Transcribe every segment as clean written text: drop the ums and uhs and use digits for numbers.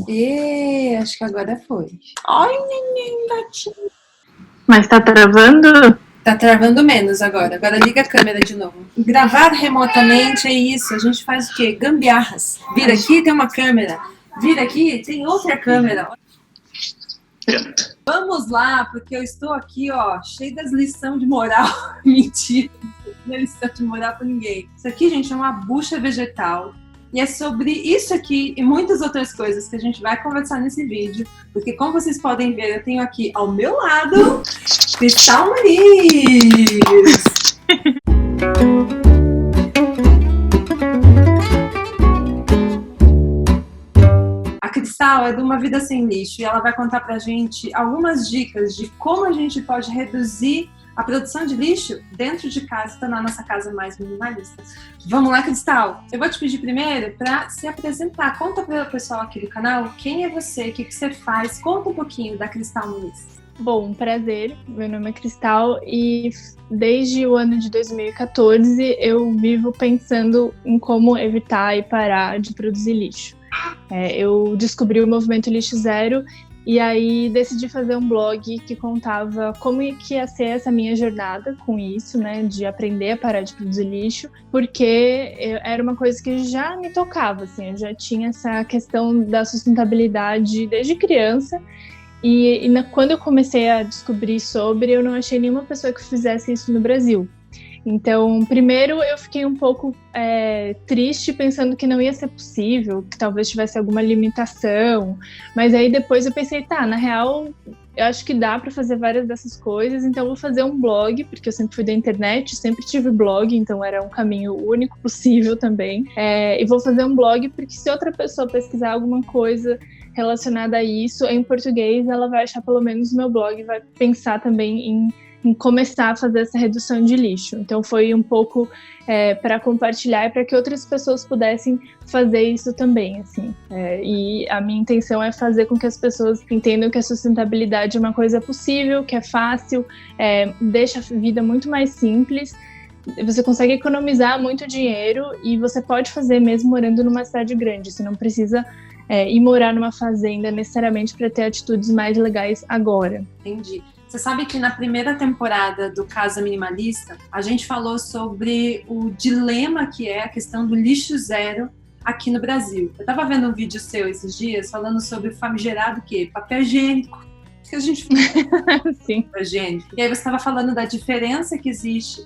E acho que agora foi. Ai, neném, gatinho. Mas tá travando? Tá travando menos agora. Agora liga a câmera de novo. Gravar remotamente é isso. A gente faz o quê? Gambiarras. Vira aqui, tem uma câmera. Vira aqui, tem outra câmera. Pronto. Vamos lá, porque eu estou aqui, ó, cheio das lições de moral. Mentira, não é lição de moral pra ninguém. Isso aqui, gente, é uma bucha vegetal. E é sobre isso aqui e muitas outras coisas que a gente vai conversar nesse vídeo. Porque, como vocês podem ver, eu tenho aqui ao meu lado Cristal Muniz. A Cristal é de Uma Vida Sem Lixo e ela vai contar pra gente algumas dicas de como a gente pode reduzir a produção de lixo dentro de casa, tornar a nossa casa mais minimalista. Vamos lá, Cristal? Eu vou te pedir primeiro para se apresentar. Conta para o pessoal aqui do canal quem é você, o que você faz. Conta um pouquinho da Cristal Muniz. Bom, prazer. Meu nome é Cristal e desde o ano de 2014 eu vivo pensando em como evitar e parar de produzir lixo. Eu descobri o movimento Lixo Zero e aí decidi fazer um blog que contava como que ia ser essa minha jornada com isso, né, de aprender a parar de produzir lixo, porque era uma coisa que já me tocava, assim, eu já tinha essa questão da sustentabilidade desde criança, quando eu comecei a descobrir sobre, eu não achei nenhuma pessoa que fizesse isso no Brasil. Então, primeiro eu fiquei um pouco triste, pensando que não ia ser possível, que talvez tivesse alguma limitação, mas aí depois eu pensei, na real, eu acho que dá para fazer várias dessas coisas, então eu vou fazer um blog, porque eu sempre fui da internet, sempre tive blog, então era um caminho único possível também, e vou fazer um blog porque se outra pessoa pesquisar alguma coisa relacionada a isso, em português, ela vai achar pelo menos o meu blog e vai pensar também em começar a fazer essa redução de lixo. Então foi um pouco para compartilhar e para que outras pessoas pudessem fazer isso também, assim. E a minha intenção é fazer com que as pessoas entendam que a sustentabilidade é uma coisa possível, que é fácil, deixa a vida muito mais simples. Você consegue economizar muito dinheiro e você pode fazer mesmo morando numa cidade grande. Você não precisa ir morar numa fazenda necessariamente para ter atitudes mais legais agora. Entendi. Você sabe que na primeira temporada do Casa Minimalista, a gente falou sobre o dilema que é a questão do lixo zero aqui no Brasil. Eu estava vendo um vídeo seu esses dias falando sobre o famigerado quê? Papel higiênico. Que a gente Sim. Papel higiênico. E aí você estava falando da diferença que existe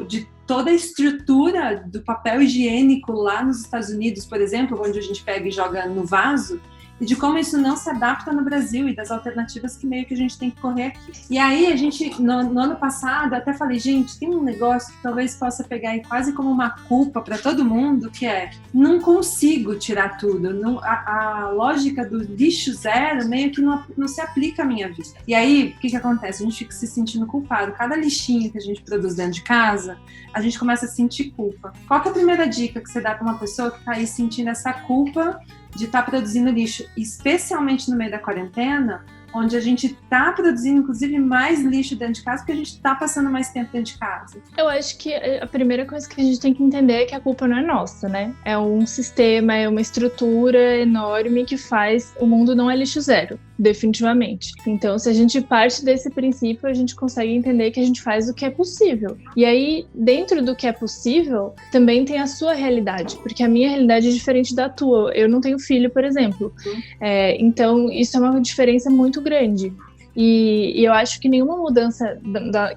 de toda a estrutura do papel higiênico lá nos Estados Unidos, por exemplo, onde a gente pega e joga no vaso, e de como isso não se adapta no Brasil e das alternativas que meio que a gente tem que correr aqui. E aí a gente, no ano passado, até falei, gente, tem um negócio que talvez possa pegar aí quase como uma culpa para todo mundo, que é, não consigo tirar tudo, a lógica do lixo zero meio que não se aplica à minha vida. E aí, o que acontece? A gente fica se sentindo culpado. Cada lixinho que a gente produz dentro de casa, a gente começa a sentir culpa. Qual que é a primeira dica que você dá para uma pessoa que está aí sentindo essa culpa de estar produzindo lixo, especialmente no meio da quarentena, onde a gente está produzindo, inclusive, mais lixo dentro de casa, porque a gente está passando mais tempo dentro de casa? Eu acho que a primeira coisa que a gente tem que entender é que a culpa não é nossa, né? É um sistema, é uma estrutura enorme que faz o mundo não é lixo zero, definitivamente. Então, se a gente parte desse princípio, a gente consegue entender que a gente faz o que é possível. E aí, dentro do que é possível, também tem a sua realidade, porque a minha realidade é diferente da tua. Eu não tenho filho, por exemplo. Então, isso é uma diferença muito grande. E eu acho que nenhuma mudança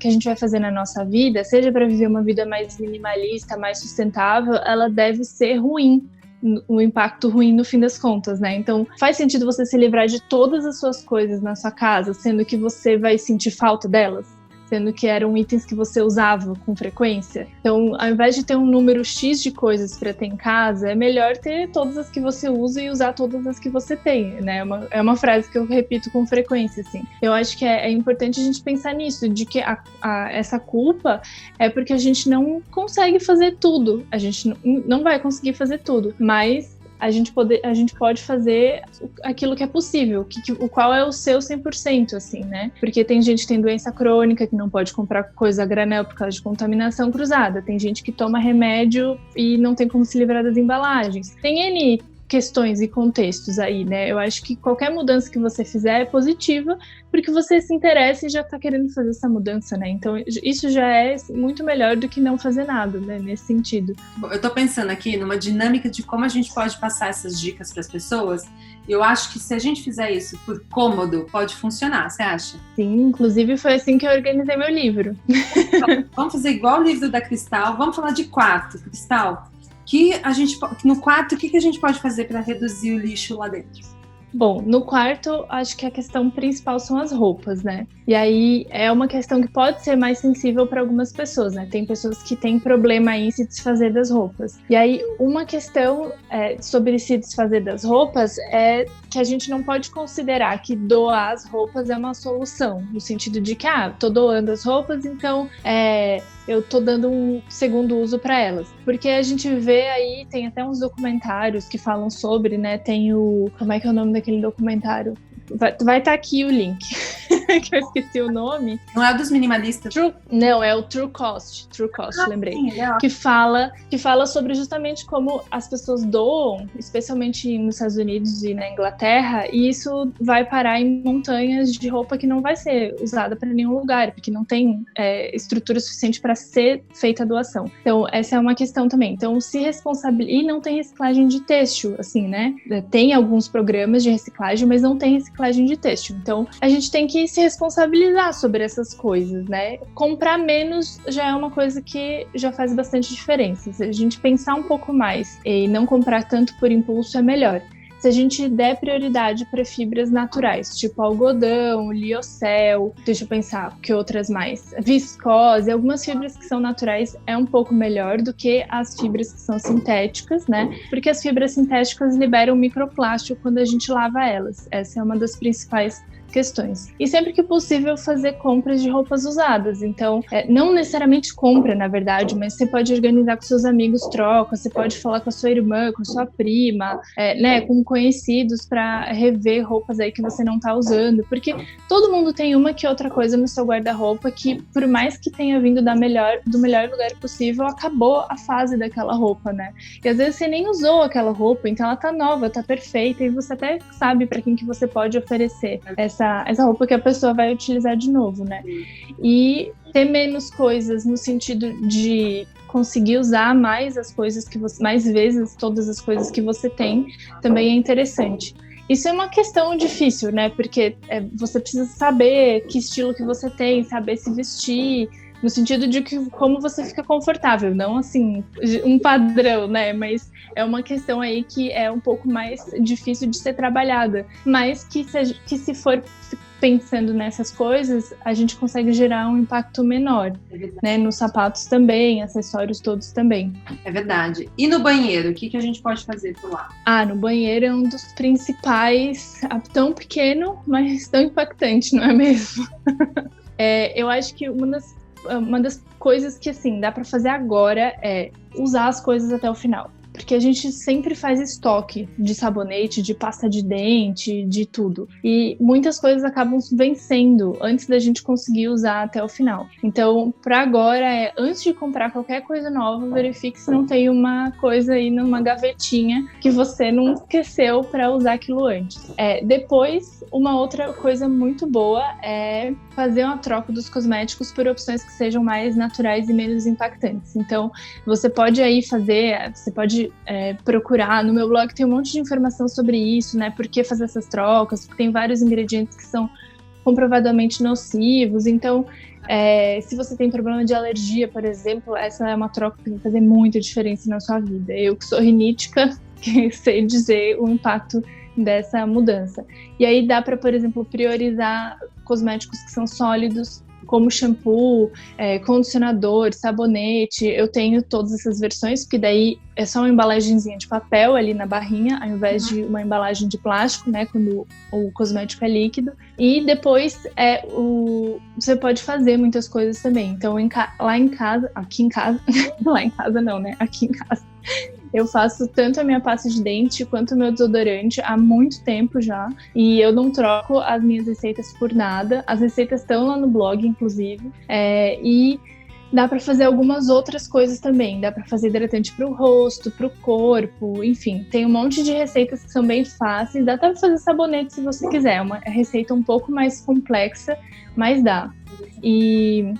que a gente vai fazer na nossa vida, seja para viver uma vida mais minimalista, mais sustentável, ela deve ser ruim, um impacto ruim no fim das contas, né? Então, faz sentido você se livrar de todas as suas coisas na sua casa, sendo que você vai sentir falta delas? Sendo que eram itens que você usava com frequência. Então, ao invés de ter um número X de coisas para ter em casa, é melhor ter todas as que você usa e usar todas as que você tem, né? É uma frase que eu repito com frequência, assim. Eu acho que é importante a gente pensar nisso, de que essa culpa é porque a gente não consegue fazer tudo. A gente não vai conseguir fazer tudo, mas a gente pode fazer aquilo que é possível, qual é o seu 100%, assim, né? Porque tem gente que tem doença crônica, que não pode comprar coisa a granel por causa de contaminação cruzada, tem gente que toma remédio e não tem como se livrar das embalagens. Tem N questões e contextos aí, né? Eu acho que qualquer mudança que você fizer é positiva, porque você se interessa e já está querendo fazer essa mudança, né? Então, isso já é muito melhor do que não fazer nada, né? Nesse sentido. Eu estou pensando aqui numa dinâmica de como a gente pode passar essas dicas para as pessoas. Eu acho que se a gente fizer isso por cômodo, pode funcionar, você acha? Sim, inclusive foi assim que eu organizei meu livro. Então, vamos fazer igual o livro da Cristal, vamos falar de quarto, Cristal. No quarto, o que a gente pode fazer para reduzir o lixo lá dentro? Bom, no quarto, acho que a questão principal são as roupas, né? E aí é uma questão que pode ser mais sensível para algumas pessoas, né? Tem pessoas que têm problema em se desfazer das roupas. E aí, uma questão sobre se desfazer das roupas é que a gente não pode considerar que doar as roupas é uma solução, no sentido de que, tô doando as roupas, então eu tô dando um segundo uso para elas. Porque a gente vê aí, tem até uns documentários que falam sobre, né? Tem como é que é o nome daquele documentário? Vai estar aqui o link, que eu esqueci o nome. Não é o dos minimalistas? Não, é o True Cost, lembrei. Sim, que fala sobre justamente como as pessoas doam, especialmente nos Estados Unidos e na Inglaterra, e isso vai parar em montanhas de roupa que não vai ser usada para nenhum lugar, porque não tem estrutura suficiente para ser feita a doação. Então, essa é uma questão também. Então, se responsabiliza. E não tem reciclagem de têxtil, assim, né? Tem alguns programas de reciclagem, mas não tem reciclagem de têxtil. Então, a gente tem que se responsabilizar sobre essas coisas, né? Comprar menos já é uma coisa que já faz bastante diferença. Se a gente pensar um pouco mais e não comprar tanto por impulso, é melhor. Se a gente der prioridade para fibras naturais, tipo algodão, liocel, deixa eu pensar, que outras mais? Viscose, algumas fibras que são naturais é um pouco melhor do que as fibras que são sintéticas, né? Porque as fibras sintéticas liberam microplástico quando a gente lava elas. Essa é uma das principais questões. E sempre que possível fazer compras de roupas usadas. Então, não necessariamente compra, na verdade, mas você pode organizar com seus amigos trocas, você pode falar com a sua irmã, com a sua prima, né, com conhecidos para rever roupas aí que você não está usando, porque todo mundo tem uma que outra coisa no seu guarda-roupa que, por mais que tenha vindo do melhor lugar possível, acabou a fase daquela roupa, né? E às vezes você nem usou aquela roupa, então ela tá nova, tá perfeita, e você até sabe para quem que você pode oferecer essa roupa que a pessoa vai utilizar de novo, né? E ter menos coisas no sentido de conseguir usar mais as coisas que você, mais vezes todas as coisas que você tem, também é interessante. Isso é uma questão difícil, né? Porque você precisa saber que estilo que você tem, saber se vestir, no sentido de que como você fica confortável, não assim, um padrão, né? Mas é uma questão aí que é um pouco mais difícil de ser trabalhada, mas que se for pensando nessas coisas, a gente consegue gerar um impacto menor, né? Nos sapatos também, acessórios todos também. É verdade. E no banheiro, o que a gente pode fazer por lá? No banheiro é um dos principais, tão pequeno, mas tão impactante, não é mesmo? Eu acho que uma das coisas que, assim, dá para fazer agora é usar as coisas até o final. Porque a gente sempre faz estoque de sabonete, de pasta de dente, de tudo. E muitas coisas acabam vencendo antes da gente conseguir usar até o final. Então, para agora, antes de comprar qualquer coisa nova, verifique se não tem uma coisa aí numa gavetinha que você não esqueceu para usar aquilo antes. Depois, uma outra coisa muito boa é fazer uma troca dos cosméticos por opções que sejam mais naturais e menos impactantes. Então, você pode aí procurar, no meu blog tem um monte de informação sobre isso, né, por que fazer essas trocas, porque tem vários ingredientes que são comprovadamente nocivos, então se você tem problema de alergia, por exemplo, essa é uma troca que vai fazer muita diferença na sua vida. Eu que sou rinítica, que sei dizer o impacto dessa mudança. E aí dá para, por exemplo, priorizar cosméticos que são sólidos, como shampoo, condicionador, sabonete. Eu tenho todas essas versões, porque daí é só uma embalagenzinha de papel ali na barrinha, ao invés de uma embalagem de plástico, né, quando o cosmético é líquido. E depois você pode fazer muitas coisas também. Então, lá em casa, lá em casa não, né, aqui em casa, eu faço tanto a minha pasta de dente quanto o meu desodorante há muito tempo já. E eu não troco as minhas receitas por nada. As receitas estão lá no blog, inclusive. E Dá para fazer algumas outras coisas também. Dá para fazer hidratante para o rosto, para o corpo, enfim. Tem um monte de receitas que são bem fáceis. Dá até para fazer sabonete se você quiser. É uma receita um pouco mais complexa, mas dá. E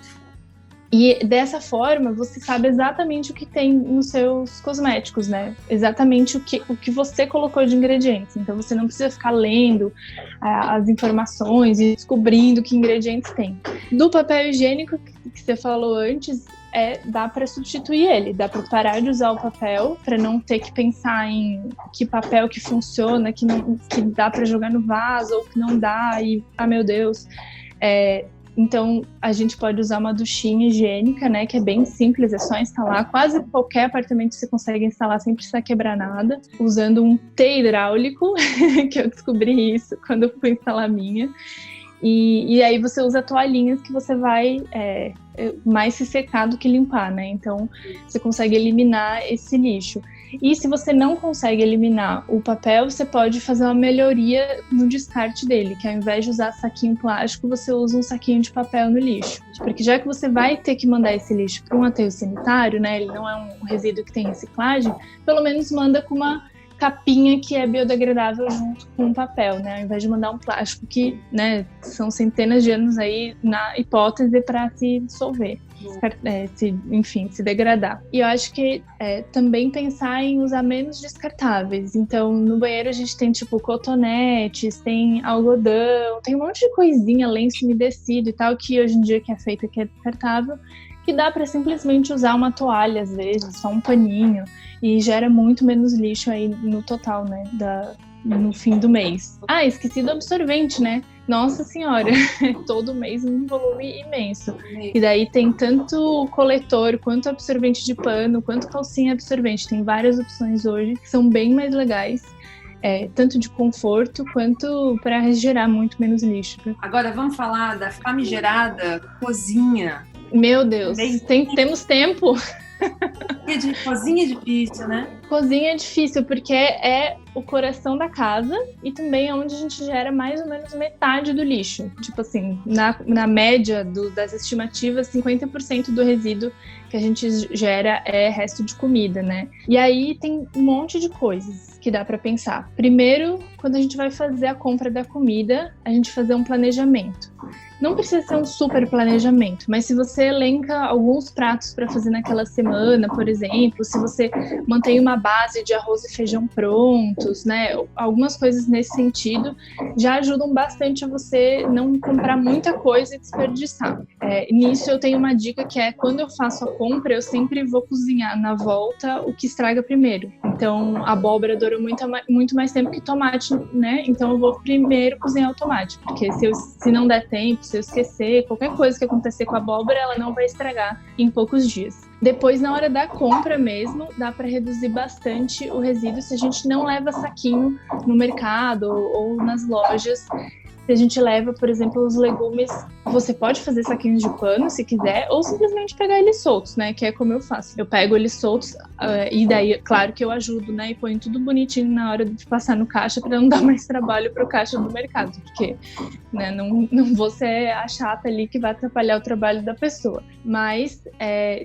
dessa forma, você sabe exatamente o que tem nos seus cosméticos, né? Exatamente o que você colocou de ingredientes. Então, você não precisa ficar lendo as informações e descobrindo que ingredientes tem. Do papel higiênico que você falou antes, dá para substituir ele. Dá para parar de usar o papel, para não ter que pensar em que papel que funciona, que dá para jogar no vaso ou que não dá, e, meu Deus... Então, a gente pode usar uma duchinha higiênica, né, que é bem simples, é só instalar. Quase qualquer apartamento você consegue instalar sem precisar quebrar nada, usando um T hidráulico, que eu descobri isso quando eu fui instalar a minha. E aí você usa toalhinhas que você vai mais se secar do que limpar, né? Então, você consegue eliminar esse lixo. E se você não consegue eliminar o papel, você pode fazer uma melhoria no descarte dele, que ao invés de usar saquinho plástico, você usa um saquinho de papel no lixo. Porque já que você vai ter que mandar esse lixo para um aterro sanitário, né? Ele não é um resíduo que tem reciclagem, pelo menos manda com uma capinha que é biodegradável junto com o papel, né? Ao invés de mandar um plástico que, né, são centenas de anos aí na hipótese para se dissolver, se degradar. E eu acho que também pensar em usar menos descartáveis. Então, no banheiro a gente tem tipo cotonetes, tem algodão, tem um monte de coisinha, lenço umedecido e tal, que hoje em dia que é feito que é descartável, que dá para simplesmente usar uma toalha, às vezes, só um paninho, e gera muito menos lixo aí no total, né, no fim do mês. Esqueci do absorvente, né? Nossa senhora, todo mês um volume imenso. E daí tem tanto coletor, quanto absorvente de pano, quanto calcinha absorvente. Tem várias opções hoje que são bem mais legais. Tanto de conforto quanto para gerar muito menos lixo. Agora vamos falar da famigerada cozinha. Meu Deus, temos tempo? Cozinha é difícil, né? Cozinha é difícil porque é o coração da casa e também é onde a gente gera mais ou menos metade do lixo. Tipo assim, na média das estimativas, 50% do resíduo que a gente gera é resto de comida, né? E aí tem um monte de coisas que dá para pensar. Primeiro, quando a gente vai fazer a compra da comida, a gente fazer um planejamento. Não precisa ser um super planejamento, mas se você elenca alguns pratos para fazer naquela semana, por exemplo, se você mantém uma base de arroz e feijão prontos, né? Algumas coisas nesse sentido já ajudam bastante a você não comprar muita coisa e desperdiçar. Nisso eu tenho uma dica que é, quando eu faço a compra, eu sempre vou cozinhar na volta o que estraga primeiro. Então, a abóbora dura muito mais tempo que tomate, né? Então eu vou primeiro cozinhar o tomate, porque se não der tempo, se eu esquecer, qualquer coisa que acontecer com a abóbora, ela não vai estragar em poucos dias. Depois, na hora da compra mesmo, dá para reduzir bastante o resíduo se a gente não leva saquinho no mercado ou nas lojas. Se a gente leva, por exemplo, os legumes, você pode fazer saquinhos de pano, se quiser, ou simplesmente pegar eles soltos, né? Que é como eu faço. Eu pego eles soltos e daí, claro que eu ajudo, né? E ponho tudo bonitinho na hora de passar no caixa para não dar mais trabalho pro caixa do mercado, porque, né, não vou ser a chata ali que vai atrapalhar o trabalho da pessoa. Mas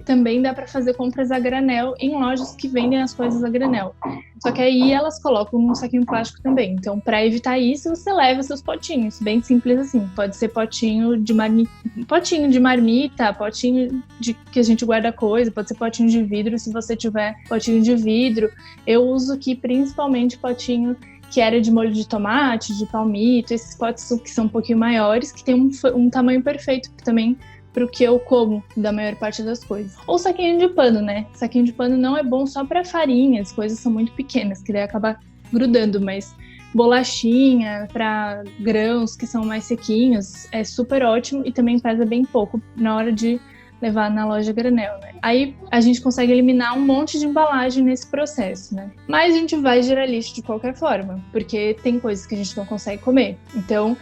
também dá para fazer compras a granel em lojas que vendem as coisas a granel. Só que aí elas colocam um saquinho plástico também. Então, para evitar isso, você leva seus potinhos. Bem simples assim. Pode ser potinho de marmita, potinho que a gente guarda coisa, pode ser potinho de vidro, se você tiver potinho de vidro. Eu uso aqui principalmente potinho que era de molho de tomate, de palmito, esses potes que são um pouquinho maiores, que tem um tamanho perfeito também pro que eu como da maior parte das coisas. Ou saquinho de pano, né? Saquinho de pano não é bom só para farinha, as coisas são muito pequenas, que daí acaba grudando, mas bolachinha para grãos que são mais sequinhos é super ótimo e também pesa bem pouco na hora de levar na loja granel, né? Aí a gente consegue eliminar um monte de embalagem nesse processo, né? Mas a gente vai gerar lixo de qualquer forma, porque tem coisas que a gente não consegue comer. Então,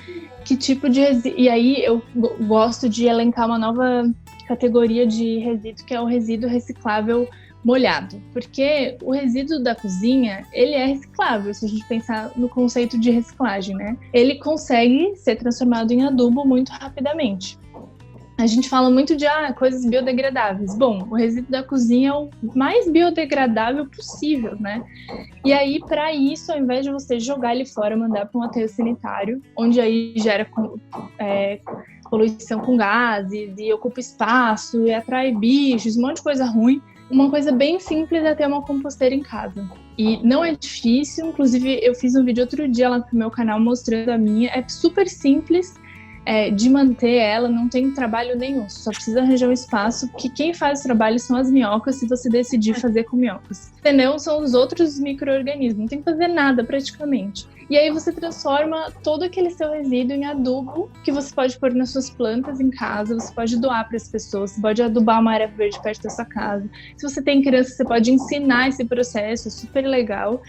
que tipo de resíduo... E aí eu gosto de elencar uma nova categoria de resíduo, que é o resíduo reciclável molhado, porque o resíduo da cozinha, ele é reciclável, se a gente pensar no conceito de reciclagem, né? Ele consegue ser transformado em adubo muito rapidamente. A gente fala muito de coisas biodegradáveis. Bom, o resíduo da cozinha é o mais biodegradável possível, né? E aí, para isso, ao invés de você jogar ele fora, mandar para um aterro sanitário, onde aí gera poluição com gases e ocupa espaço e atrai bichos, um monte de coisa ruim, uma coisa bem simples é ter uma composteira em casa. E não é difícil, inclusive eu fiz um vídeo outro dia lá pro meu canal mostrando a minha, é super simples de manter ela, não tem trabalho nenhum, só precisa arranjar um espaço, porque quem faz o trabalho são as minhocas, se você decidir fazer com minhocas. Senão são os outros micro-organismos, não tem que fazer nada praticamente. E aí você transforma todo aquele seu resíduo em adubo que você pode pôr nas suas plantas em casa, você pode doar para as pessoas, você pode adubar uma área verde perto da sua casa. Se você tem criança, você pode ensinar esse processo, é super legal.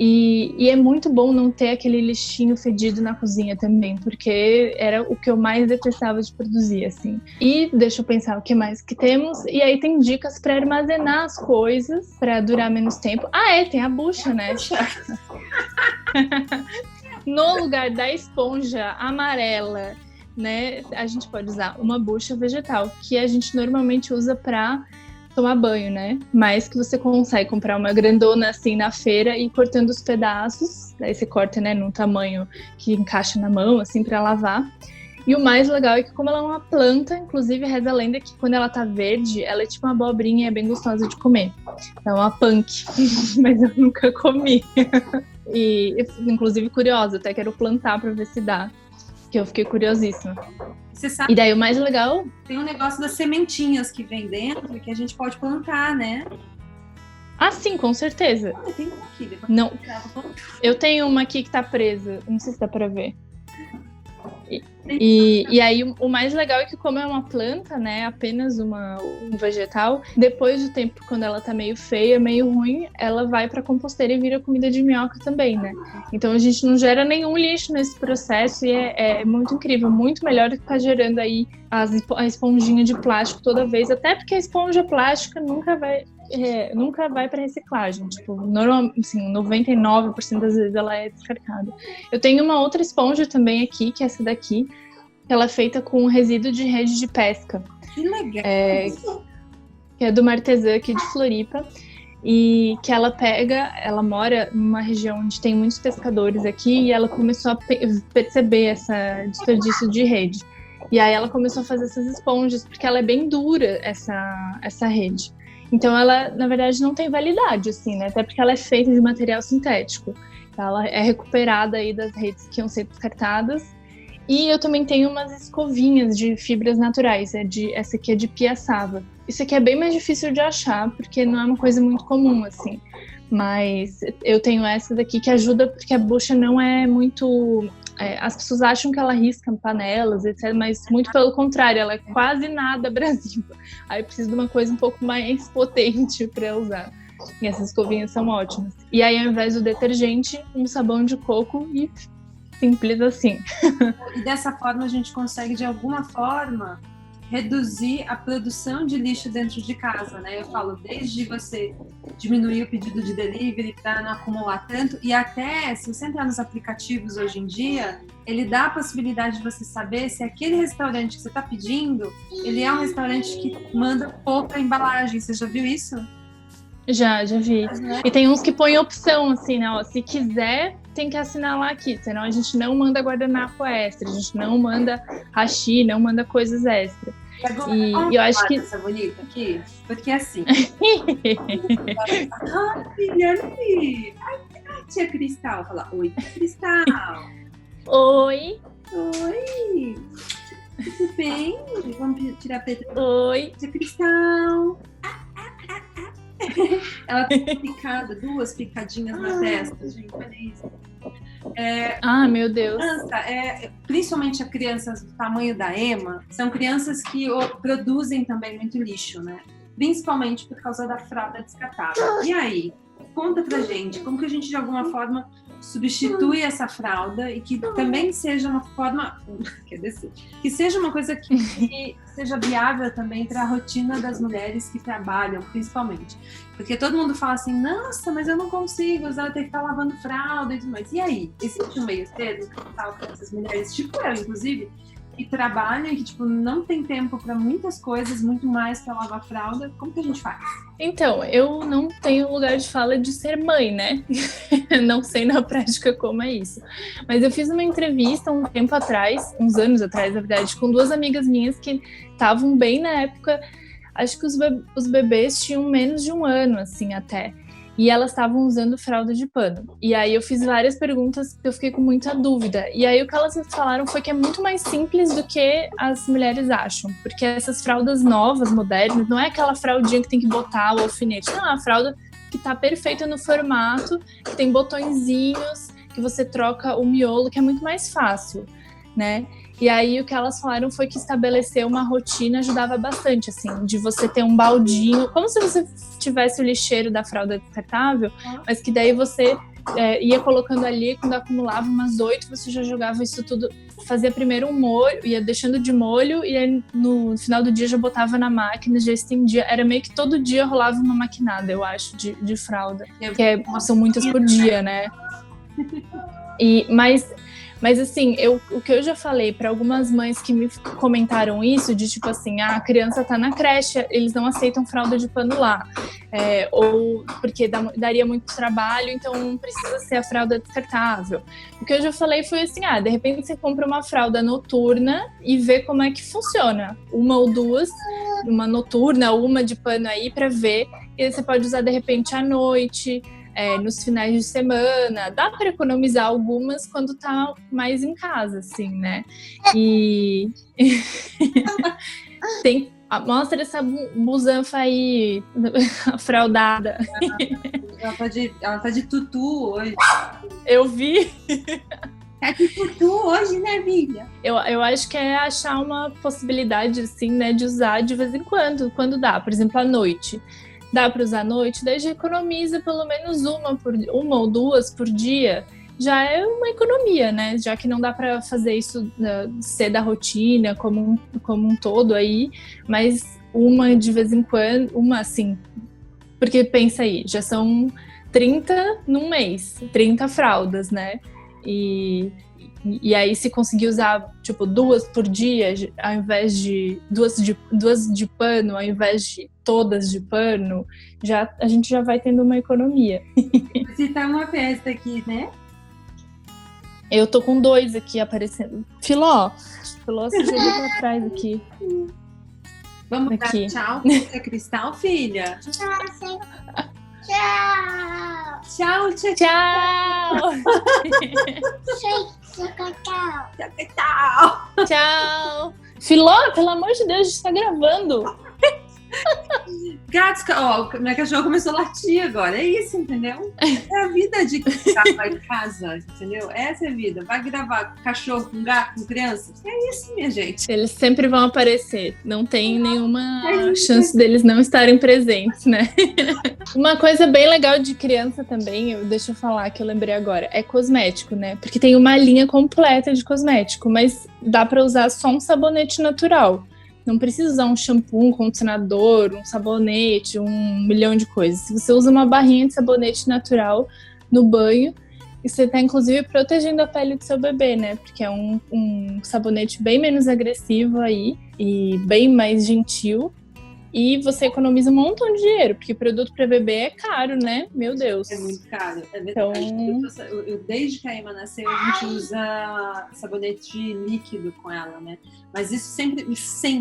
E é muito bom não ter aquele lixinho fedido na cozinha também, porque era o que eu mais detestava de produzir, assim. E deixa eu pensar o que mais que temos. E aí tem dicas para armazenar as coisas, para durar menos tempo. Tem a bucha, né? No lugar da esponja amarela, né, a gente pode usar uma bucha vegetal, que a gente normalmente usa para tomar banho, né? Mas que você consegue comprar uma grandona assim na feira e ir cortando os pedaços. Daí você corta, né, num tamanho que encaixa na mão, assim, para lavar. E o mais legal é que, como ela é uma planta, inclusive reza a lenda que quando ela tá verde, ela é tipo uma abobrinha e é bem gostosa de comer. É uma punk, mas eu nunca comi. E, inclusive, curiosa, até quero plantar pra ver se dá, que eu fiquei curiosíssima. Você sabe, e daí o mais legal... Tem um negócio das sementinhas que vem dentro que a gente pode plantar, né? Sim, com certeza. Tem uma aqui, depois não, eu tenho uma aqui que tá presa, não sei se dá pra ver. E aí o mais legal é que, como é uma planta, né, apenas um vegetal, depois do tempo, quando ela tá meio feia, meio ruim, ela vai pra composteira e vira comida de minhoca também, né? Então a gente não gera nenhum lixo nesse processo e é muito incrível, muito melhor do que ficar gerando aí a esponjinha de plástico toda vez, até porque a esponja plástica nunca vai para reciclagem, tipo, assim, 99% das vezes ela é descartada. Eu tenho uma outra esponja também aqui, que é essa daqui, que ela é feita com resíduo de rede de pesca. Que legal! Que é de uma artesã aqui de Floripa, e que ela mora numa região onde tem muitos pescadores aqui, e ela começou a perceber essa desperdício de rede. E aí ela começou a fazer essas esponjas, porque ela é bem dura, essa rede. Então ela, na verdade, não tem validade, assim, né? Até porque ela é feita de material sintético. Ela é recuperada aí das redes que iam ser descartadas. E eu também tenho umas escovinhas de fibras naturais. Essa aqui é de piaçava. Isso aqui é bem mais difícil de achar, porque não é uma coisa muito comum, assim. Mas eu tenho essa daqui que ajuda, porque a bucha não é muito... as pessoas acham que ela risca panelas, etc., mas muito pelo contrário, ela é quase nada abrasiva. Aí eu preciso de uma coisa um pouco mais potente para usar. E essas escovinhas são ótimas. E aí, ao invés do detergente, um sabão de coco e simples assim. E dessa forma a gente consegue, de alguma forma, reduzir a produção de lixo dentro de casa, né? Eu falo desde você diminuir o pedido de delivery para não acumular tanto, e até, se você entrar nos aplicativos hoje em dia, ele dá a possibilidade de você saber se aquele restaurante que você está pedindo, ele é um restaurante que manda pouca embalagem. Você já viu isso? Já vi. E tem uns que põem opção, assim, né? Ó, se quiser, tem que assinalar aqui, senão a gente não manda guardanapo extra, a gente não manda hashi, não manda coisas extra. E eu acho que essa bonita aqui, porque assim. Ai, tia Cristal, fala, oi, Cristal. Oi. Oi. Tudo bem? Vamos tirar a preta. Oi. Tia Cristal. Ela tem picada, 2 picadinhas na testa, gente, olha isso. Meu Deus. Principalmente as crianças do tamanho da Emma, são crianças que produzem também muito lixo, né? Principalmente por causa da fralda descartável. E aí, conta pra gente, como que a gente de alguma forma substitui essa fralda e que também seja uma forma, que seja uma coisa que seja viável também para a rotina das mulheres que trabalham, principalmente. Porque todo mundo fala assim, nossa, mas eu não consigo usar, eu tenho que estar lavando fralda e tudo mais. E aí, existe um meio termo para essas mulheres, tipo eu, inclusive, que trabalham e que, tipo, não tem tempo para muitas coisas, muito mais para lavar fralda, como que a gente faz? Então, eu não tenho lugar de fala de ser mãe, né? Não sei na prática como é isso. Mas eu fiz uma entrevista um tempo atrás, uns anos atrás, na verdade, com 2 amigas minhas que estavam bem na época, acho que os bebês tinham menos de 1 ano, assim, até. E elas estavam usando fralda de pano. E aí eu fiz várias perguntas que eu fiquei com muita dúvida. E aí o que elas me falaram foi que é muito mais simples do que as mulheres acham. Porque essas fraldas novas, modernas, não é aquela fraldinha que tem que botar o alfinete. Não, é uma fralda que tá perfeita no formato, que tem botõezinhos, que você troca o miolo, que é muito mais fácil, né? E aí o que elas falaram foi que estabelecer uma rotina ajudava bastante, assim, de você ter um baldinho, como se você tivesse o lixeiro da fralda descartável, mas que daí você ia colocando ali, quando acumulava umas 8, você já jogava isso tudo, fazia primeiro um molho, ia deixando de molho, e aí no final do dia já botava na máquina, já estendia, era meio que todo dia rolava uma maquinada, eu acho, de fralda, que são muitas por dia, né? Mas assim, o que eu já falei para algumas mães que me comentaram isso, de tipo assim, a criança tá na creche, eles não aceitam fralda de pano lá, ou porque daria muito trabalho, então não precisa ser a fralda descartável. O que eu já falei foi assim, de repente você compra uma fralda noturna e vê como é que funciona, 1 ou 2, uma noturna, uma de pano aí para ver, e aí você pode usar de repente à noite, nos finais de semana, dá para economizar algumas quando tá mais em casa, assim, né? E mostra essa busanfa aí, fraldada. Ela tá de tutu hoje. Eu vi. Tá de tutu hoje, né, filha? Eu acho que é achar uma possibilidade, assim, né, de usar de vez em quando dá. Por exemplo, à noite. Dá para usar à noite, daí já economiza pelo menos uma ou 2 por dia. Já é uma economia, né? Já que não dá para fazer isso ser da rotina como um todo aí, mas uma de vez em quando, uma assim. Porque pensa aí, já são 30 num mês, 30 fraldas, né? E aí, se conseguir usar, tipo, 2 por dia, ao invés de duas de pano, ao invés de todas de pano, a gente já vai tendo uma economia. Você tá uma festa aqui, né? Eu tô com 2 aqui aparecendo. Filó se jogou pra trás aqui. Vamos aqui. dar tchau pra Cristal, filha? Tchau. Tchau, tchau. Tchau! Tchau. Tchau! Filó, pelo amor de Deus, a gente tá gravando. Gatos, minha cachorra começou a latir agora. É isso, entendeu? É a vida de gravar em casa, entendeu? Essa é a vida. Vai gravar com cachorro, com gato, com criança. É isso, minha gente. Eles sempre vão aparecer. Não tem nenhuma chance deles não estarem presentes, né? Uma coisa bem legal de criança também, deixa eu falar que eu lembrei agora, é cosmético, né? Porque tem uma linha completa de cosmético, mas dá pra usar só um sabonete natural. Não precisa usar um shampoo, um condicionador, um sabonete, 1 milhão de coisas. Se você usa uma barrinha de sabonete natural no banho, você está inclusive protegendo a pele do seu bebê, né? Porque é um sabonete bem menos agressivo aí e bem mais gentil. E você economiza um montão de dinheiro, porque produto para bebê é caro, né? Meu Deus. É muito caro, é verdade. Então... desde que a Emma nasceu, a gente usa sabonete líquido com ela, né? Mas isso sempre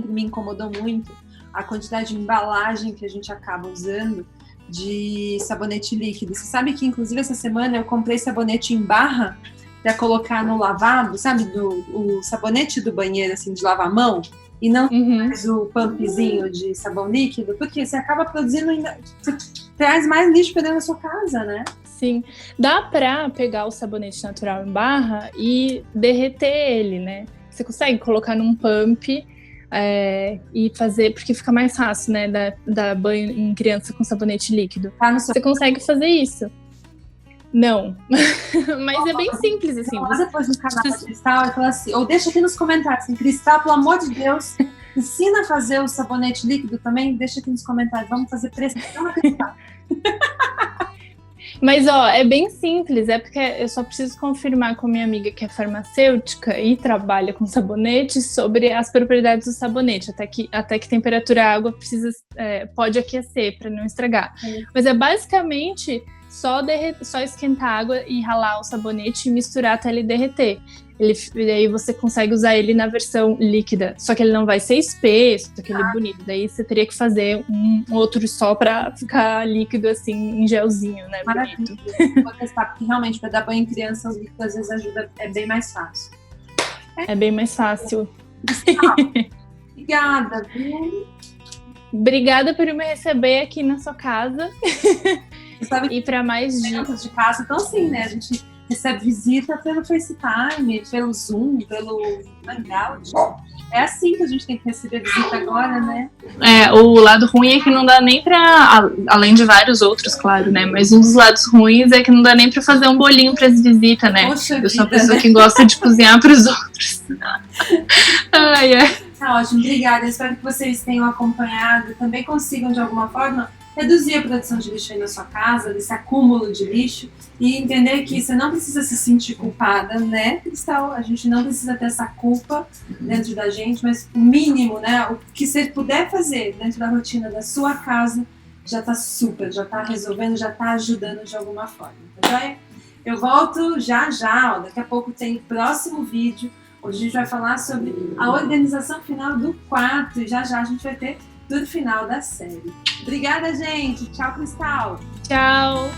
me incomodou muito, a quantidade de embalagem que a gente acaba usando de sabonete líquido. Você sabe que, inclusive, essa semana eu comprei sabonete em barra para colocar no lavabo, sabe? O sabonete do banheiro, assim, de lavar a mão. E não faz o pumpzinho de sabão líquido, porque você acaba produzindo ainda. Você traz mais lixo para dentro da sua casa, né? Sim. Dá pra pegar o sabonete natural em barra e derreter ele, né? Você consegue colocar num pump e fazer, porque fica mais fácil, né? Dar banho em criança com sabonete líquido. Você consegue fazer isso. Não, mas é bem simples, assim. Você depois no canal da Cristal e fala assim, ou deixa aqui nos comentários, assim, Cristal, pelo amor de Deus, ensina a fazer o sabonete líquido também, deixa aqui nos comentários, vamos fazer pressão na Cristal. Mas, ó, é bem simples, é porque eu só preciso confirmar com a minha amiga que é farmacêutica e trabalha com sabonete sobre as propriedades do sabonete, até que temperatura a água pode aquecer para não estragar. Mas é basicamente só esquentar a água e ralar o sabonete e misturar até ele derreter. Daí você consegue usar ele na versão líquida, só que ele não vai ser espesso, aquele bonito. Daí você teria que fazer um outro só para ficar líquido assim, em gelzinho, né? Maravilha. Vou testar, porque realmente para dar banho em criança, os líquidos às vezes ajuda, é bem mais fácil. É bem mais fácil. Obrigada, viu? Obrigada por me receber aqui na sua casa. E para mais dicas de casa, então assim, né? A gente recebe visita pelo FaceTime, pelo Zoom, pelo Hangout. É assim que a gente tem que receber visita agora, né? O lado ruim é que não dá nem pra, além de vários outros, claro, né? Mas um dos lados ruins é que não dá nem pra fazer um bolinho pras visitas, né? Poxa eu sou uma vida, pessoa né? que gosta de cozinhar pros outros. Tá ótimo, obrigada. Eu espero que vocês tenham acompanhado, também consigam de alguma forma reduzir a produção de lixo aí na sua casa, desse acúmulo de lixo, e entender que você não precisa se sentir culpada, né, Cristal? A gente não precisa ter essa culpa dentro da gente, mas o mínimo, né, o que você puder fazer dentro da rotina da sua casa, já tá super, já tá resolvendo, já tá ajudando de alguma forma, tá joia? Eu volto já, ó, daqui a pouco tem o próximo vídeo, onde a gente vai falar sobre a organização final do quarto, e já a gente vai ter tudo final da série. Obrigada, gente. Tchau, Cristal. Tchau.